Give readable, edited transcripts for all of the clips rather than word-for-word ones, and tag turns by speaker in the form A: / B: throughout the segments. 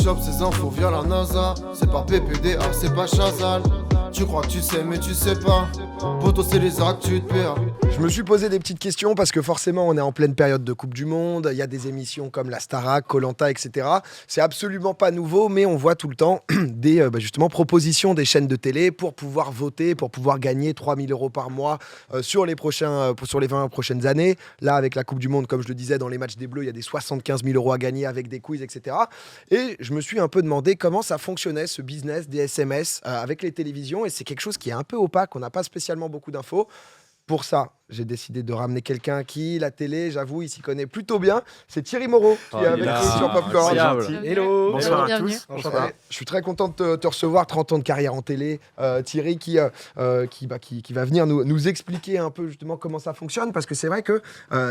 A: chope ces infos via la NASA. C'est pas PPDA, c'est pas Chazal. Tu crois que tu sais mais tu sais pas. Poto c'est les actus de PA.
B: Je me suis posé des petites questions parce que forcément on est en pleine période de Coupe du Monde, il y a des émissions comme la Starac, Koh-Lanta, etc. C'est absolument pas nouveau, mais on voit tout le temps des justement propositions des chaînes de télé pour pouvoir voter, pour pouvoir gagner 3 000 € par mois sur les 20 prochaines années. Là, avec la Coupe du Monde, comme je le disais, dans les matchs des Bleus, il y a des 75 000 € à gagner avec des quiz, etc. Et je me suis un peu demandé comment ça fonctionnait, ce business des SMS avec les télévisions, et c'est quelque chose qui est un peu opaque, on n'a pas spécialement beaucoup d'infos. Pour ça, j'ai décidé de ramener quelqu'un qui, la télé, j'avoue, il s'y connaît plutôt bien. C'est Thierry Moreau qui est avec nous sur Popcorn.
C: Hello.
D: Bonsoir à
C: Bienvenue.
D: tous.
B: Enchanté. Je suis très content de te recevoir, 30 ans de carrière en télé. Thierry qui va venir nous expliquer un peu justement comment ça fonctionne. Parce que c'est vrai que,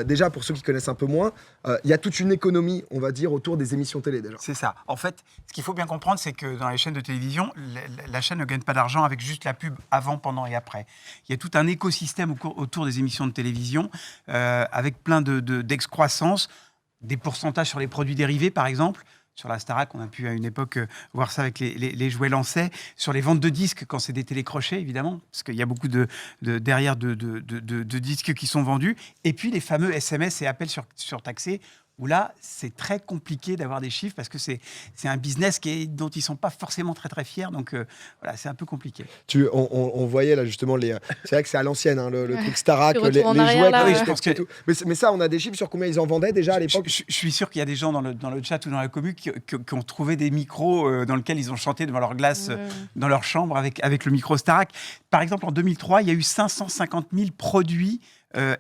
B: déjà, pour ceux qui connaissent un peu moins, il y a toute une économie, on va dire, autour des émissions télé déjà.
D: C'est ça. En fait, ce qu'il faut bien comprendre, c'est que dans les chaînes de télévision, la chaîne ne gagne pas d'argent avec juste la pub avant, pendant et après. Il y a tout un écosystème autour des émissions de télévision avec plein d'excroissance, des pourcentages sur les produits dérivés, par exemple. Sur la Starac, on a pu à une époque voir ça avec les jouets lancés. Sur les ventes de disques, quand c'est des télécrochets, évidemment, parce qu'il y a beaucoup derrière de disques qui sont vendus. Et puis les fameux SMS et appels surtaxés, où là, c'est très compliqué d'avoir des chiffres parce que c'est un business dont ils ne sont pas forcément très, très fiers. Donc, voilà, c'est un peu compliqué.
B: On voyait là justement c'est vrai que c'est à l'ancienne, hein, le truc Starac, les
E: arrière,
B: jouets.
E: là,
D: oui, je pense que...
B: tout. Mais ça, on a des chiffres sur combien ils en vendaient déjà à l'époque.
D: Je suis sûr qu'il y a des gens dans le chat ou dans la commu qui ont trouvé des micros dans lesquels ils ont chanté devant leur glace dans leur chambre avec le micro Starac. Par exemple, en 2003, il y a eu 550 000 produits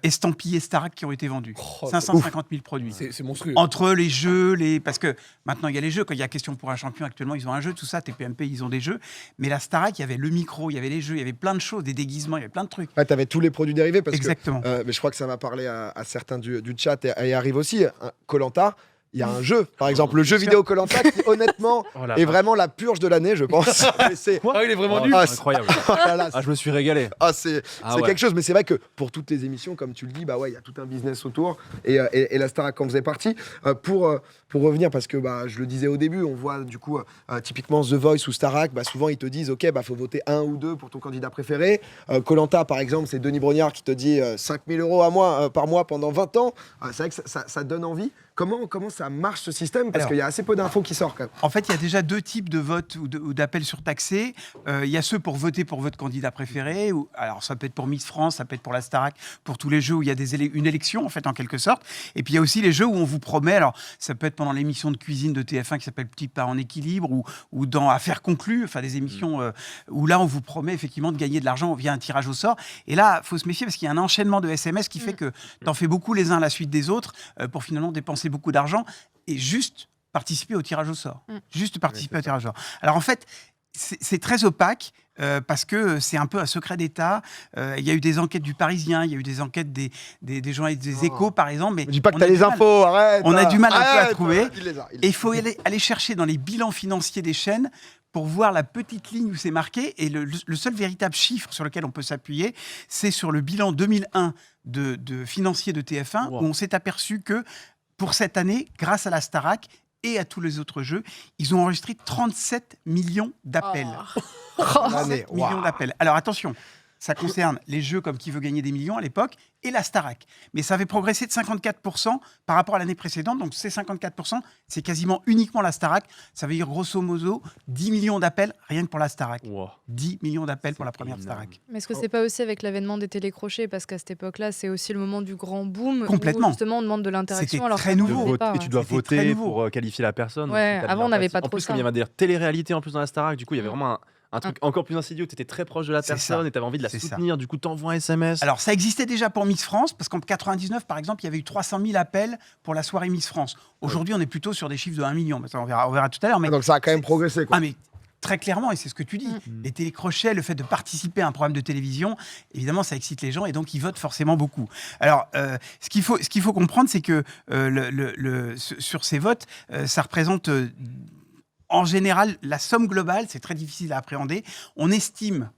D: estampillés Starac qui ont été vendus. 550 000 produits.
C: C'est monstrueux.
D: Entre les jeux, parce que maintenant il y a les jeux, quand il y a Question pour un champion actuellement, ils ont un jeu, tout ça, TPMP, ils ont des jeux. Mais la Starac, il y avait le micro, il y avait les jeux, il y avait plein de choses, des déguisements, il y avait plein de trucs.
B: Ouais, tu avais tous les produits dérivés.
D: Exactement.
B: Mais je crois que ça va parler à certains du chat et arrive aussi. Koh-Lanta. Il y a un jeu, par exemple, le jeu vidéo Koh-Lanta qui, honnêtement, est vraiment la purge de l'année, je pense.
C: Il est vraiment nul.
F: Incroyable. Je me suis régalé.
B: C'est quelque chose, mais c'est vrai que pour toutes les émissions, comme tu le dis, il y a tout un business autour. Et la Starac en faisait partie. Pour revenir, parce que je le disais au début, on voit du coup, typiquement The Voice ou Starac, souvent ils te disent, OK, faut voter 1 ou 2 pour ton candidat préféré. Koh-Lanta, par exemple, c'est Denis Brognard qui te dit 5 000 € par mois pendant 20 ans. C'est vrai que ça donne envie. Comment ça marche ce système ? Parce qu'il y a assez peu d'infos qui sortent quand même.
D: En fait, il y a déjà 2 types de votes ou d'appels surtaxés. Il y a ceux pour voter pour votre candidat préféré. Alors, ça peut être pour Miss France, ça peut être pour la Starac, pour tous les jeux où il y a une élection, en fait, en quelque sorte. Et puis, il y a aussi les jeux où on vous promet, alors ça peut être pendant l'émission de cuisine de TF1 qui s'appelle Petit Pas en équilibre ou dans Affaires conclues, enfin des émissions où là, on vous promet effectivement de gagner de l'argent via un tirage au sort. Et là, il faut se méfier parce qu'il y a un enchaînement de SMS qui fait que tu en fais beaucoup les uns à la suite des autres pour finalement dépenser beaucoup d'argent et juste participer au tirage au sort. Juste participer au tirage au sort. Alors en fait, c'est très opaque parce que c'est un peu un secret d'État. Il y a eu des enquêtes du Parisien, il y a eu des enquêtes des journalistes des Échos, par exemple. Mais
B: ne dis pas que tu as les infos, arrête.
D: On a du mal un peu à trouver. Et il faut aller chercher dans les bilans financiers des chaînes pour voir la petite ligne où c'est marqué. Et le seul véritable chiffre sur lequel on peut s'appuyer, c'est sur le bilan 2001 de financier de TF1, où on s'est aperçu que pour cette année, grâce à la Starac et à tous les autres jeux, ils ont enregistré 37 millions d'appels. 37 millions d'appels. Alors attention, ça concerne les jeux comme Qui veut gagner des millions à l'époque et la Starac. Mais ça avait progressé de 54% par rapport à l'année précédente. Donc ces 54%, c'est quasiment uniquement la Starac. Ça veut dire grosso modo 10 millions d'appels rien que pour la Starac. 10 millions d'appels pour la première Starac.
E: Mais est-ce que c'est pas aussi avec l'avènement des télécrochets ? Parce qu'à cette époque-là, c'est aussi le moment du grand boom.
D: Complètement.
E: Où justement, on demande de l'interaction.
D: C'était très nouveau.
F: Et tu dois voter pour qualifier la personne.
E: Ouais, avant, on n'avait pas trop
F: ça. En plus,
E: ça.
F: comme il y avait des télé-réalités en plus dans la Starac, du coup, il y avait vraiment un truc encore plus insidieux, tu étais très proche de la personne et tu avais envie de la soutenir, du coup tu envoies un SMS.
D: Alors ça existait déjà pour Miss France, parce qu'en 99 par exemple, il y avait eu 300 000 appels pour la soirée Miss France. Aujourd'hui on est plutôt sur des chiffres de 1 million, on verra tout à l'heure. Mais
B: donc ça a quand même progressé, quoi.
D: Ah, mais très clairement, et c'est ce que tu dis, les télécrochets, le fait de participer à un programme de télévision, évidemment ça excite les gens et donc ils votent forcément beaucoup. Alors ce qu'il faut comprendre, c'est que sur ces votes, ça représente... en général, la somme globale, c'est très difficile à appréhender. On estime,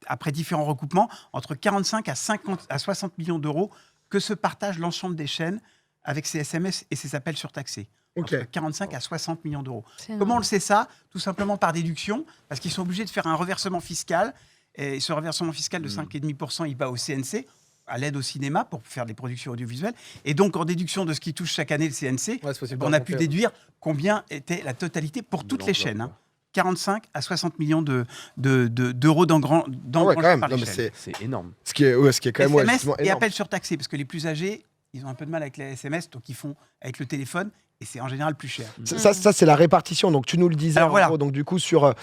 D: après différents recoupements, entre 45 à 60 millions d'euros que se partagent l'ensemble des chaînes avec ces SMS et ces appels surtaxés.
B: Ok.
D: Entre 45 à 60 millions d'euros.
E: C'est énorme.
D: Comment on le sait ça? Tout simplement par déduction, parce qu'ils sont obligés de faire un reversement fiscal. Et ce reversement fiscal de 5,5%, il va au CNC, à l'aide au cinéma, pour faire des productions audiovisuelles. Et donc, en déduction de ce qui touche chaque année le CNC, on a pu déduire combien était la totalité pour toutes les chaînes. 45 à 60 millions d'euros d'engrangement
B: quand même.
D: par
B: Non, mais
D: chaîne.
F: C'est énorme.
B: Ce qui est quand même
D: SMS
B: justement
D: et
B: énorme.
D: appels surtaxés, parce que les plus âgés, ils ont un peu de mal avec les SMS, donc ils font avec le téléphone, et c'est en général plus cher.
B: Ça, c'est la répartition. Donc, tu nous le disais,
D: Alors,
B: en
D: voilà.
B: gros, donc du coup, sur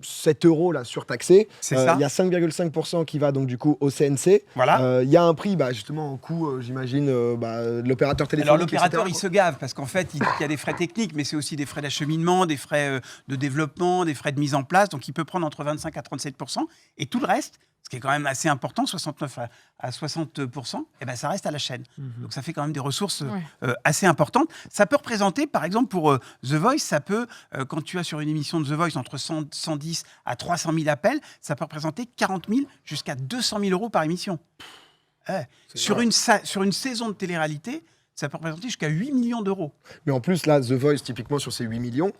B: 7 euros là, surtaxé,
D: C'est ça.
B: il y a 5,5% qui va donc du coup au CNC.
D: Voilà.
B: Il y a un prix, justement, en coût, j'imagine, de l'opérateur téléphonique.
D: Alors l'opérateur,
B: etc.
D: il se gave, parce qu'en fait, il y a des frais techniques, mais c'est aussi des frais d'acheminement, des frais de développement, des frais de mise en place, donc il peut prendre entre 25 à 37%, et tout le reste, ce qui est quand même assez important, 69 à 60%, eh ben, ça reste à la chaîne. Donc ça fait quand même des ressources assez importantes. Ça peut représenter, par exemple, pour The Voice, ça peut, quand tu as sur une émission de The Voice entre 110 à 300 000 appels, ça peut représenter 40 000 jusqu'à 200 000 euros par émission. Sur une saison de télé-réalité, ça peut représenter jusqu'à 8 millions d'euros.
B: Mais en plus, là, The Voice, typiquement, sur ces 8 millions,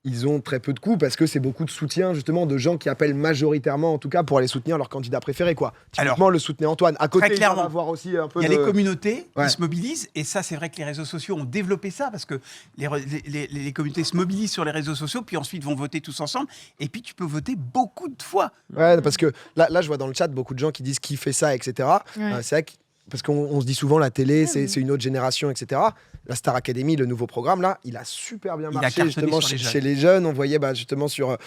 B: ils ont très peu de coûts parce que c'est beaucoup de soutien, justement, de gens qui appellent majoritairement, en tout cas, pour aller soutenir leur candidat préféré, quoi. Typiquement, le soutenir Antoine. À côté,
D: très
B: il va
D: clairement,
B: avoir aussi un peu
D: il y a les communautés
B: Ouais.
D: qui se mobilisent, et ça, c'est vrai que les réseaux sociaux ont développé ça, parce que les communautés se mobilisent sur les réseaux sociaux, puis ensuite vont voter tous ensemble, et puis tu peux voter beaucoup de fois.
B: Ouais, parce que là, je vois dans le chat beaucoup de gens qui disent qui fait ça, etc.
E: Ouais.
B: C'est vrai que parce qu'on se dit souvent la télé, c'est une autre génération, etc. La Star Academy, le nouveau programme, là, il a super bien
D: Il a
B: marché
D: cartonné
B: justement
D: sur les
B: chez les jeunes. On voyait justement sur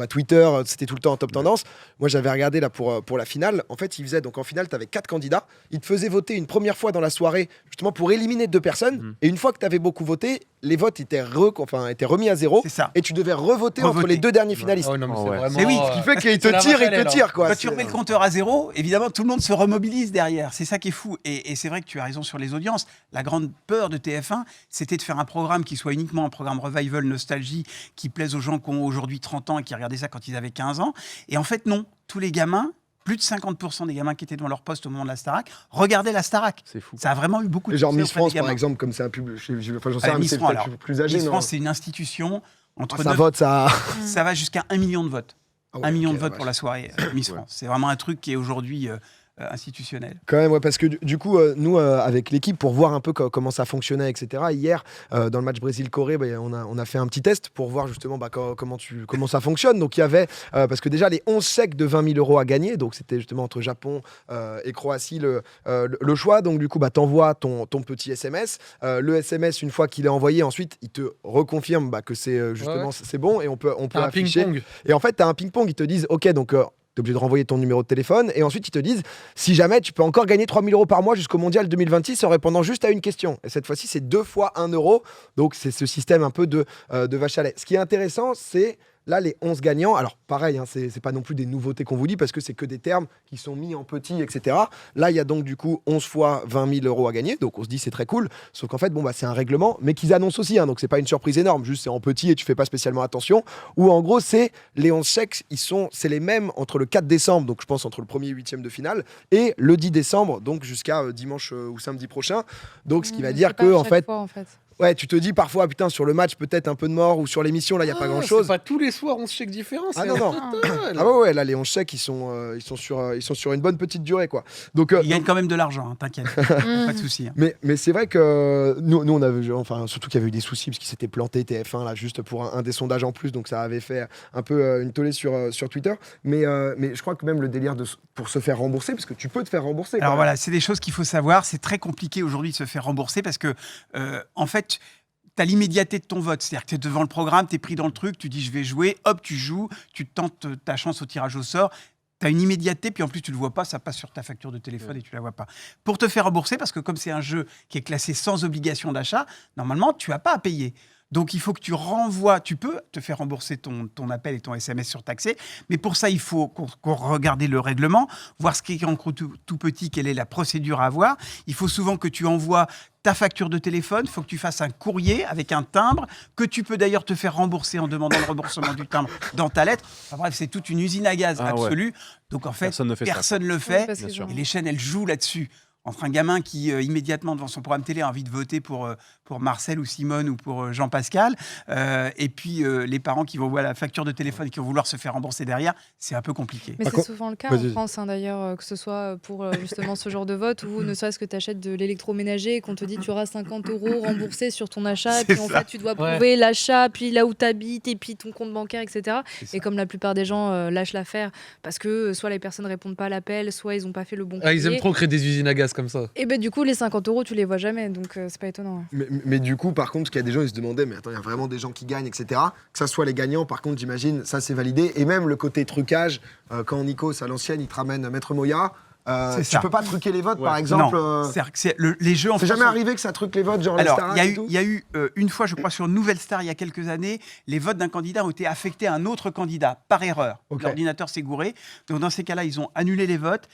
B: Twitter, c'était tout le temps en top tendance. Moi, j'avais regardé là pour la finale. En fait, donc en finale, tu avais 4 candidats. Ils te faisaient voter une première fois dans la soirée, justement pour éliminer 2 personnes. Et une fois que tu avais beaucoup voté, les votes étaient remis à zéro.
D: C'est ça.
B: Et tu devais revoter entre les 2 derniers finalistes.
C: non, mais c'est
F: Ouais.
C: vraiment,
D: Mais oui,
B: Ce qui fait qu'ils te tirent et te tirent, quoi.
D: Quand tu remets le compteur à zéro, évidemment, tout le monde se remobilise derrière. C'est ça qui est fou. Et c'est vrai que tu as raison sur les audiences. La grande peur de TF1, c'était de faire un programme qui soit uniquement un programme revival, nostalgie, qui plaise aux gens qui ont aujourd'hui 30 ans et qui regardaient ça quand ils avaient 15 ans. Et en fait, non. Tous les gamins, plus de 50% des gamins qui étaient devant leur poste au moment de la Starac, regardaient la Starac.
F: C'est fou.
D: Ça a vraiment eu beaucoup de
B: Genre
D: succès
B: Miss
D: auprès
B: France,
D: des gamins.
B: par exemple, comme c'est un public. J'en sais
D: Ah,
B: rien, mais
D: Miss
B: c'est
D: France,
B: peut-être
D: alors,
B: plus âgé,
D: Miss
B: non
D: France, c'est une institution. Entre
B: Ça
D: 9
B: vote, ça.
D: ça va jusqu'à 1 million de votes.
B: Ah ouais,
D: 1 million
B: ok,
D: de votes
B: la
D: pour la soirée Miss France. C'est vraiment un truc qui est aujourd'hui institutionnel.
B: Quand même, ouais, parce que du coup, nous, avec l'équipe, pour voir un peu comment ça fonctionnait, etc., hier, dans le match Brésil-Corée, on a fait un petit test pour voir justement comment ça fonctionne. Donc, il y avait, parce que déjà, les 11 chèques de 20 000 euros à gagner, donc c'était justement entre Japon et Croatie le choix. Donc, du coup, t'envoies ton petit SMS. Le SMS, une fois qu'il est envoyé, ensuite, il te reconfirme que c'est justement c'est bon et on peut
C: un
B: afficher.
C: ping-pong.
B: Et en fait, tu as un ping-pong, ils te disent, OK, donc t'es obligé de renvoyer ton numéro de téléphone et ensuite ils te disent si jamais tu peux encore gagner 3 000 euros par mois jusqu'au mondial 2026 en répondant juste à une question. Et cette fois-ci, c'est 2 fois 1 euro. Donc c'est ce système un peu de vache à lait. Ce qui est intéressant, c'est là les 11 gagnants. Alors pareil, c'est pas non plus des nouveautés qu'on vous dit parce que c'est que des termes qui sont mis en petit, etc. Là, il y a donc du coup 11 fois 20 000 euros à gagner. Donc on se dit c'est très cool. Sauf qu'en fait, c'est un règlement, mais qu'ils annoncent aussi. Donc c'est pas une surprise énorme. Juste c'est en petit et tu fais pas spécialement attention. Ou en gros, c'est les 11 chèques, c'est les mêmes entre le 4 décembre, donc je pense entre le 1er et 8e de finale, et le 10 décembre, donc jusqu'à dimanche ou samedi prochain. Donc ce qui va dire que en fait. Ouais, tu te dis parfois, putain, sur le match, peut-être un peu de mort, ou sur l'émission, là, il n'y a pas grand-chose.
C: C'est pas tous les soirs 11 chèques différents.
B: Ah non, non. Ah ouais, là, les 11 chèques, ils sont sur une bonne petite durée, quoi. Donc,
D: Ils gagnent quand même de l'argent, t'inquiète. Pas de souci.
B: Mais c'est vrai que nous on avait, surtout qu'il y avait eu des soucis, parce qu'ils s'étaient plantés TF1, là, juste pour un des sondages en plus, donc ça avait fait un peu une tollée sur Twitter. Mais je crois que même le délire pour se faire rembourser, parce que tu peux te faire rembourser.
D: Alors voilà, c'est des choses qu'il faut savoir. C'est très compliqué aujourd'hui de se faire rembourser parce que, en fait, tu as l'immédiateté de ton vote. C'est-à-dire que tu es devant le programme, tu es pris dans le truc, tu dis je vais jouer, hop, tu joues, tu tentes ta chance au tirage au sort. Tu as une immédiateté, puis en plus tu ne le vois pas, ça passe sur ta facture de téléphone et tu ne la vois pas. Pour te faire rembourser, parce que comme c'est un jeu qui est classé sans obligation d'achat, normalement, tu n'as pas à payer. Donc, il faut que tu renvoies, tu peux te faire rembourser ton appel et ton SMS surtaxé, mais pour ça, il faut qu'on regarde le règlement, voir ce qui est en gros tout petit, quelle est la procédure à avoir. Il faut souvent que tu envoies ta facture de téléphone, il faut que tu fasses un courrier avec un timbre, que tu peux d'ailleurs te faire rembourser en demandant le remboursement du timbre dans ta lettre. Enfin, bref, c'est toute une usine à gaz absolue. Donc, en fait, personne ne le fait.
E: Oui,
D: Et les chaînes, elles jouent là-dessus. entre un gamin qui, immédiatement, devant son programme télé, a envie de voter pour Marcel ou Simone ou pour Jean-Pascal, et puis les parents qui vont voir la facture de téléphone et qui vont vouloir se faire rembourser derrière, c'est un peu compliqué.
E: Mais
B: Par
E: c'est
B: contre-
E: souvent le cas
B: Vas-y.
E: en France, hein, d'ailleurs, que ce soit pour justement ce genre de vote ou ne serait-ce que tu achètes de l'électroménager et qu'on te dit tu auras 50 € remboursés sur ton achat, et puis en fait tu dois prouver l'achat, puis là où tu habites, et puis ton compte bancaire, etc. Et comme la plupart des gens lâchent l'affaire parce que soit les personnes ne répondent pas à l'appel, soit ils n'ont pas fait le bon
C: Ah, ils
E: courrier.
C: aiment trop créer des usines à gaz comme ça.
E: Et ben du coup, les 50 € tu les vois jamais, donc c'est pas étonnant.
B: Mais du coup, par contre, parce qu'il y a des gens, ils se demandaient, mais attends, il y a vraiment des gens qui gagnent, etc. Que ça soit les gagnants, par contre, j'imagine, ça c'est validé. Et même le côté trucage, quand Nikos, à l'ancienne, il te ramène Maître Moya,
D: C'est
B: tu
D: ça.
B: peux pas truquer les votes,
F: Ouais.
B: par exemple.
D: Non, c'est-à-dire que les jeux en
B: C'est
D: France
B: jamais
D: sont-
B: arrivé que ça truque les votes, genre les
D: Alors,
B: Starac
D: il
B: et tout
D: y a eu une fois, je crois, sur Nouvelle Star, il y a quelques années, les votes d'un candidat ont été affectés à un autre candidat, par erreur.
B: Ok.
D: L'ordinateur s'est gouré. Donc, dans ces cas-là, ils ont annulé les votes.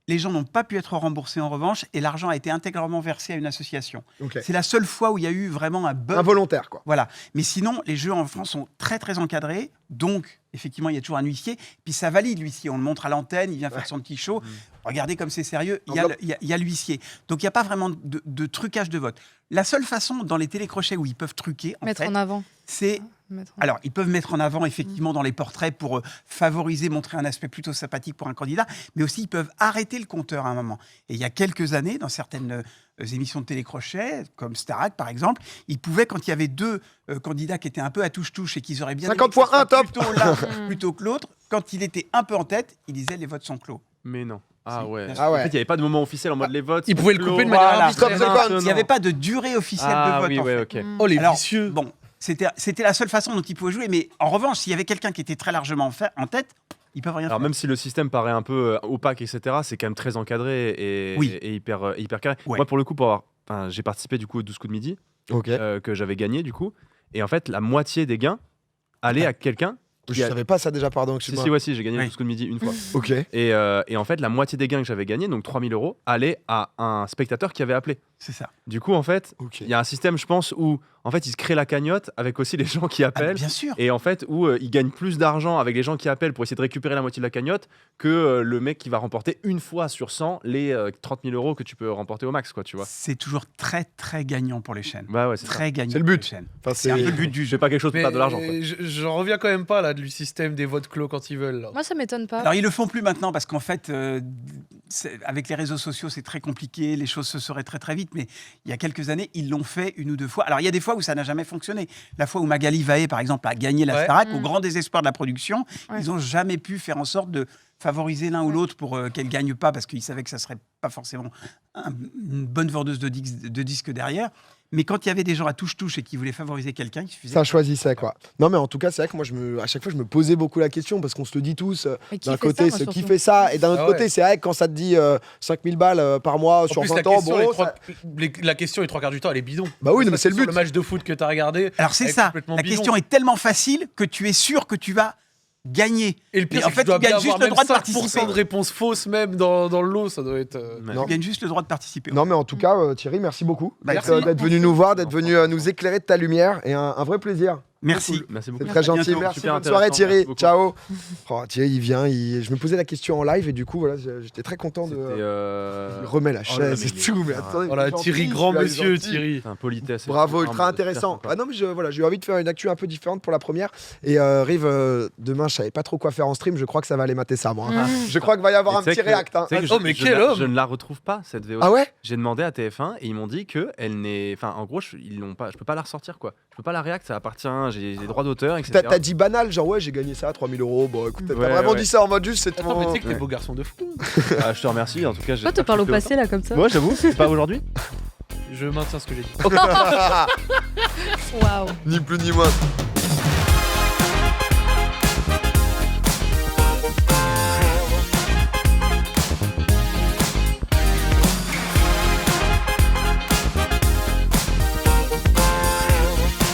D: Les gens n'ont pas pu être remboursés en revanche, et l'argent a été intégralement versé à une association.
B: Ok.
D: C'est la seule fois où il y a eu vraiment un bug.
B: Involontaire, quoi.
D: Voilà. Mais sinon, les jeux en France sont très, très encadrés. Donc, effectivement, il y a toujours un huissier. Puis ça valide, l'huissier. On le montre à l'antenne, il vient faire son petit show. Regardez comme c'est sérieux, il y a il y a l'huissier. Donc, il n'y a pas vraiment de trucage de vote. La seule façon, dans les télécrochets où ils peuvent truquer, en
E: Mettre
D: fait,
E: en avant.
D: c'est... Alors, ils peuvent mettre en avant, effectivement, dans les portraits pour favoriser, montrer un aspect plutôt sympathique pour un candidat, mais aussi ils peuvent arrêter le compteur à un moment. Et il y a quelques années, dans certaines émissions de télécrochet, comme Starac par exemple, ils pouvaient, quand il y avait deux candidats qui étaient un peu à touche-touche et qu'ils auraient bien
B: 50
D: aimé que ça
B: fois un,
D: soit
B: top.
D: plutôt l'un plutôt que l'autre, quand il était un peu en tête, il disait les votes sont clos.
F: Mais non. Ah
D: Si,
F: ouais.
D: bien
B: sûr. Ah ouais.
F: En fait, il n'y avait pas de moment officiel en mode les votes.
C: Ils
F: sont
C: pouvaient le
F: clos.
C: couper de manière
D: Voilà.
C: arbitraire.
B: Stop the count.
D: Il n'y avait pas de durée officielle
F: Ah
D: de vote.
F: oui,
D: en
F: ouais,
D: fait.
F: ok.
C: Oh, les
D: Alors,
C: vicieux.
D: Bon, c'était la seule façon dont ils pouvaient jouer, mais en revanche, s'il y avait quelqu'un qui était très largement en tête, ils peuvent rien
F: Alors
D: faire.
F: même si le système paraît un peu opaque, etc., c'est quand même très encadré et,
D: Oui.
F: et hyper, hyper carré.
D: Ouais.
F: Moi, pour le coup, j'ai participé du coup au 12 coups de midi,
B: Ok.
F: que j'avais gagné du coup. Et en fait, la moitié des gains allaient à quelqu'un.
B: Je savais pas ça déjà, pardon,
F: Si,
B: excuse-moi.
F: j'ai gagné le
D: Oui.
F: 12 coups de midi une fois.
B: Ok.
F: Et en fait, la moitié des gains que j'avais gagnés, donc 3 000 €, allaient à un spectateur qui avait appelé.
D: C'est ça.
F: Du coup, en fait,
B: Ok.
F: il y a un système, je pense, où en fait, il se crée la cagnotte avec aussi les gens qui
D: Ah,
F: appellent.
D: bien sûr.
F: Et en fait, où ils gagnent plus d'argent avec les gens qui appellent pour essayer de récupérer la moitié de la cagnotte que le mec qui va remporter une fois sur 100 les 30 000 € que tu peux remporter au max, quoi, tu vois.
D: C'est toujours très, très gagnant pour les chaînes.
F: Bah ouais, c'est ça.
D: Très gagnant
B: C'est le
D: pour
B: but.
D: les chaînes.
B: Enfin,
D: C'est un peu le but du
F: Je
D: jeu.
F: fais pas quelque chose pour
C: Mais
F: perdre de l'argent, quoi.
C: j'en reviens quand même pas là du système des votes clos quand ils veulent. Là.
E: Moi, ça m'étonne pas.
D: Alors, ils le font plus maintenant parce qu'en fait, avec les réseaux sociaux, c'est très compliqué, les choses se seraient très très vite, mais il y a quelques années, ils l'ont fait une ou deux fois. Alors, il y a des fois où ça n'a jamais fonctionné. La fois où Magali Vaé, par exemple, a gagné la
C: Ouais.
D: Starac, au
E: Mm.
D: grand désespoir de la production,
E: Ouais.
D: ils n'ont jamais pu faire en sorte de favoriser l'un ou l'autre pour qu'elle gagne pas, parce qu'ils savaient que ça serait pas forcément une bonne vendeuse de disques derrière. Mais quand il y avait des gens à touche-touche et qui voulaient favoriser quelqu'un, il suffisait.
B: Ça choisissait, quoi. Non, mais en tout cas, c'est vrai que moi, à chaque fois, je me posais beaucoup la question parce qu'on se le dit tous.
E: Mais qui
B: D'un
E: fait
B: côté,
E: ça,
B: ce
E: moi,
B: qui
E: surtout.
B: fait ça, et d'un autre
C: Ah ouais.
B: côté, c'est vrai que quand ça te dit 5000 balles par mois
C: En
B: sur
C: plus,
B: 20
C: la
B: ans,
C: question,
B: bon,
C: la question, les 3 quarts du temps, elle est bidon.
B: Bah oui,
C: Ça,
B: mais c'est le
C: sur
B: but.
C: Le match de foot que tu as regardé.
D: Alors c'est
C: elle est
D: ça,
C: complètement
D: la
C: bidon.
D: question est tellement facile que tu es sûr que tu vas gagner.
C: Et le pire,
D: Mais
C: c'est
D: en
C: que
D: fait,
C: tu dois
D: tu gagnes
C: bien
D: juste
C: avoir
D: le
C: même
D: droit de
C: 5%
D: participer.
C: de réponses fausses même dans le lot, ça doit être...
F: Ouais.
B: Non.
D: Tu gagnes juste le droit de participer.
B: Non, mais en tout cas, Thierry, merci beaucoup
D: Bah,
B: d'être
D: merci.
B: d'être venu nous voir, d'être venu nous éclairer de ta lumière, et un vrai plaisir.
D: Merci.
F: Merci beaucoup.
B: C'est très gentil.
F: bientôt.
B: Merci.
F: Super
B: Bonne soirée,
F: intéressant.
B: Thierry.
F: Merci beaucoup.
B: Ciao. Oh, Thierry, il vient. Je me posais la question en live, et du coup, voilà, j'étais très content de.
F: C'était,
B: Il remet la
F: Oh là là,
B: chaise
F: mais
B: et
F: il est-
B: tout, mais
F: Ah.
B: attendez.
C: Voilà,
B: il est
C: Thierry,
B: gentil,
C: grand
B: il est
C: monsieur,
B: gentil.
C: Thierry.
F: C'est un politesse.
B: Bravo,
F: c'est
B: ultra
F: super
B: intéressant.
F: sympa.
B: Ah non, mais j'ai eu envie de faire une actu un peu différente pour la première. Et Rive, demain, je savais pas trop quoi faire en stream. Je crois que ça va aller mater ça, moi. hein. Je crois qu'il va y avoir
F: Et
B: un
F: tu sais
B: petit
F: que-
B: réact. hein.
F: tu sais que
C: Oh,
F: je-
C: mais
F: je
C: quel
F: la-
C: homme
F: Je ne la retrouve pas, cette VO.
B: Ah ouais?
F: J'ai demandé à TF1 et ils m'ont dit que elle n'est. Enfin, en gros, ils l'ont pas. Je peux pas la ressortir, quoi. Je peux pas la réact, ça appartient. J'ai des droits d'auteur, etc.
B: T'as dit banal, genre ouais, j'ai gagné ça, 3000 €. Bon, écoute, t'as
F: Ouais,
B: vraiment
F: ouais.
B: dit ça en mode juste, c'est
C: Attends, mais tu sais que t'es
F: Ouais.
C: beau garçon de fou.
F: Ah, je te remercie. En tout cas,
E: Toi, te parle au passé, là, comme ça.
F: Moi, j'avoue, c'est pas aujourd'hui.
C: Je maintiens ce que j'ai dit.
E: Waouh.
B: ni plus ni moins.